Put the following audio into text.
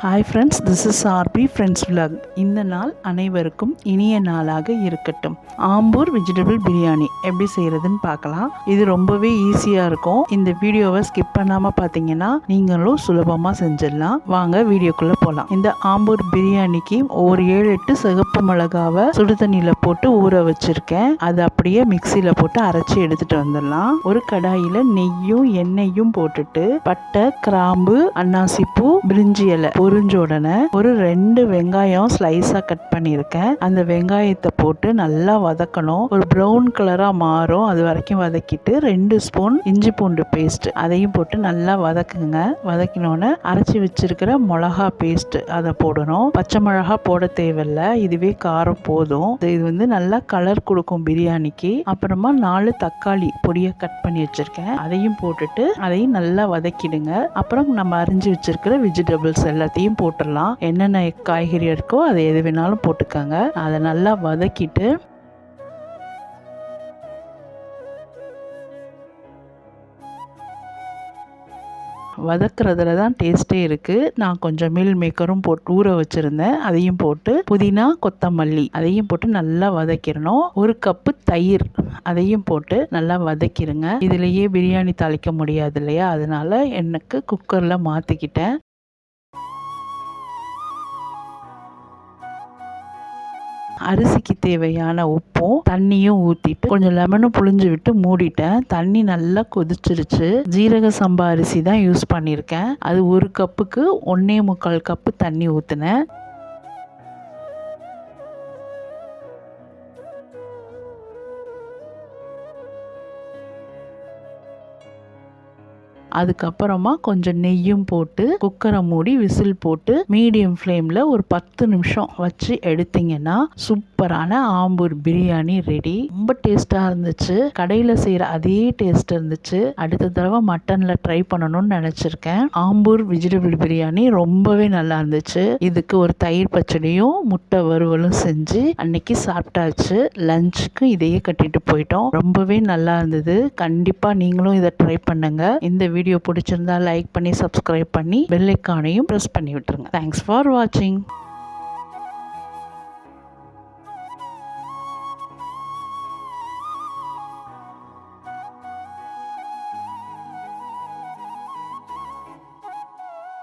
Hi friends, this is RP friends vlog. இந்த நாள் அனைவருக்கும் இனிய நாளாக இருக்கட்டும். ஆம்பூர் வெஜிடபிள் பிரியாணி எப்படி செய்கிறதுன்னு பார்க்கலாம். இது ரொம்பவே ஈஸியாக இருக்கும். இந்த வீடியோவை ஸ்கிப் பண்ணாமல் பார்த்தீங்கன்னா நீங்களும் சுலபமாக செஞ்சிடலாம். வாங்க வீடியோக்குள்ளே போகலாம். இந்த ஆம்பூர் பிரியாணிக்கு ஒரு 7-8 சிகப்பு மிளகாவை சுடு தண்ணியில் போட்டு ஊற வச்சுருக்கேன். அது அப்படியே மிக்சியில் போட்டு அரைச்சி எடுத்துகிட்டு வந்துடலாம். ஒரு கடாயில் நெய்யும் எண்ணெயும் போட்டுட்டு பட்டை, கிராம்பு, அன்னாசிப்பூ, பிரிஞ்சி இலை பொரிஞ்ச உடனே ஒரு 2 வெங்காயம் ஸ்லைஸா கட் பண்ணியிருக்கேன். அந்த வெங்காயத்தை போட்டு நல்லா வதக்கணும். ஒரு ப்ரௌன் கலரா மாறும், அது வரைக்கும் வதக்கிட்டு 2 ஸ்பூன் இஞ்சி பூண்டு பேஸ்ட் அதையும் போட்டு நல்லா வதக்குங்க. வதக்கினோன்னு அரைச்சி வச்சிருக்கிற மிளகா பேஸ்ட் அதை போடணும். பச்சை மிளகா போட தேவையில்லை, இதுவே காரம் போதும். இது நல்லா கலர் கொடுக்கும் பிரியாணிக்கு. அப்புறமா 4 தக்காளி பொடியை கட் பண்ணி வச்சிருக்கேன், அதையும் போட்டுட்டு அதையும் நல்லா வதக்கிடுங்க. அப்புறம் நம்ம அரிஞ்சு வச்சிருக்கிற வெஜிடபிள்ஸ் எல்லாத்தையும் போட்டுடலாம். என்னென்ன காய்கறி இருக்கோ அதை எது வேணாலும் போட்டுக்கோங்க. அதை நல்லா வதக்கிட்டு வதக்குறதுல தான் டேஸ்ட்டே இருக்குது. நான் கொஞ்சம் மீல் மேக்கரும் போட்டு ஊற வச்சுருந்தேன், அதையும் போட்டு புதினா, கொத்தமல்லி அதையும் போட்டு நல்லா வதக்கிடணும். 1 கப்பு தயிர் அதையும் போட்டு நல்லா வதக்கிடுங்க. இதுலேயே பிரியாணி தாளிக்க முடியாது இல்லையா, அதனால எனக்கு குக்கரில் மாற்றிக்கிட்டேன். அரிசிக்கு தேவையான உப்பும் தண்ணியும் ஊற்றிட்டு கொஞ்சம் லெமனும் புழிஞ்சு விட்டு மூடிட்டேன். தண்ணி நல்லா கொதிச்சிருச்சு. ஜீரக சம்பா அரிசி தான் யூஸ் பண்ணியிருக்கேன். அது 1 கப்புக்கு 1.25 கப்பு தண்ணி ஊற்றினேன். அதுக்கப்புறமா கொஞ்சம் நெய்யும் போட்டு குக்கரை மூடி விசில் போட்டு மீடியம் ஃப்ளேமில் ஒரு 10 நிமிஷம் வச்சு எடுத்தீங்கன்னா சூப்பரான ஆம்பூர் பிரியாணி ரெடி. ரொம்ப டேஸ்ட்டாக இருந்துச்சு. கடையில் செய்கிற அதே டேஸ்ட் இருந்துச்சு. அடுத்த தடவை மட்டனில் ட்ரை பண்ணணும்னு நினச்சிருக்கேன். ஆம்பூர் வெஜிடபிள் பிரியாணி ரொம்பவே நல்லா இருந்துச்சு. இதுக்கு ஒரு தயிர் பச்சடியும் முட்டை வறுவலும் செஞ்சு அன்னைக்கு சாப்பிட்டாச்சு. லஞ்சுக்கு இதையே கட்டிட்டு போயிட்டோம். ரொம்பவே நல்லா இருந்தது. கண்டிப்பாக நீங்களும் இதை ட்ரை பண்ணுங்க. இந்த வீடியோ பிடிச்சிருந்தா லைக் பண்ணி சப்ஸ்கிரைப் பண்ணி பெல் ஐகானையும் ப்ரெஸ் பண்ணி விட்டுருங்க. தேங்க்ஸ் ஃபார் வாட்சிங்.